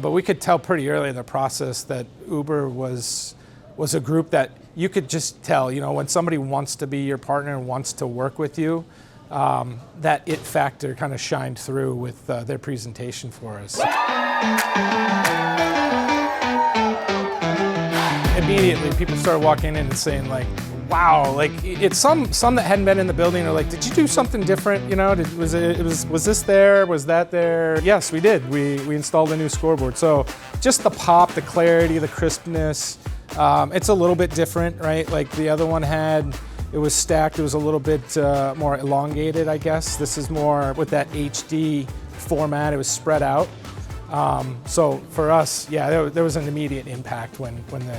But we could tell pretty early in the process that Uber was a group that you could just tell, when somebody wants to be your partner and wants to work with you, that it factor kind of shined through with their presentation for us. Immediately, people started walking in and saying, like, wow, like, it's some that hadn't been in the building are like, did you do something different? Was this there? Was that there? Yes, we did. We installed a new scoreboard. So just the pop, the clarity, the crispness, it's a little bit different, right? Like the other one it was stacked. It was a little bit more elongated, I guess. This is more with that HD format. It was spread out. So for us, yeah, there was an immediate impact when the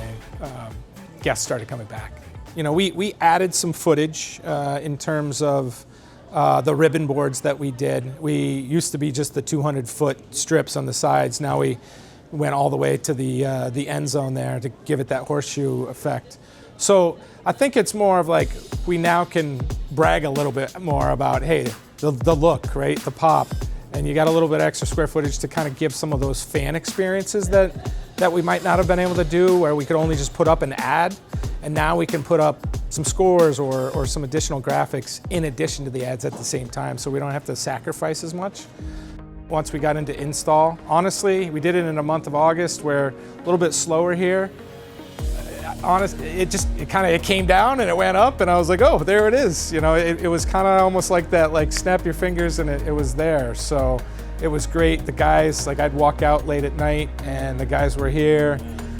guests started coming back. We added some footage in terms of the ribbon boards that we did. We used to be just the 200-foot strips on the sides. Now we went all the way to the end zone there to give it that horseshoe effect. So I think it's more of like we now can brag a little bit more about, hey, the look, right, the pop. And you got a little bit extra square footage to kind of give some of those fan experiences that we might not have been able to do, where we could only just put up an ad. And now we can put up some scores or some additional graphics in addition to the ads at the same time, so we don't have to sacrifice as much. Once we got into install, honestly, we did it in the month of August, where a little bit slower here. It came down and it went up, and I was like, oh, there it is. It was kind of almost like that, like snap your fingers and it was there. So it was great. The guys, like, I'd walk out late at night and the guys were here,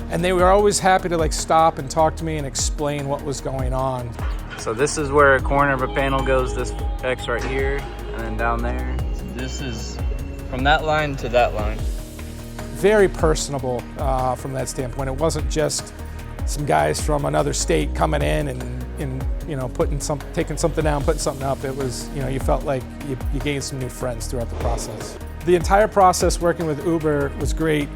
and they were always happy to like stop and talk to me and explain what was going on. So this is where a corner of a panel goes, this X right here, and then down there. So this is from that line to that line. Very personable from that standpoint. It wasn't just some guys from another state coming in and taking something down, putting something up. It was, you felt like you gained some new friends throughout the process. The entire process working with Uber was great.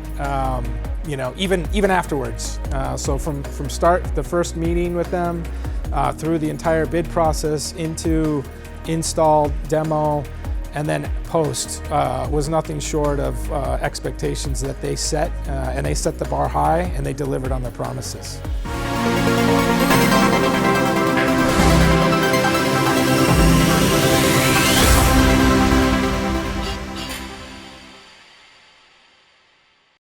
Even afterwards. So from start, the first meeting with them, through the entire bid process, into install, demo, and then post, was nothing short of expectations that they set, and they set the bar high and they delivered on their promises.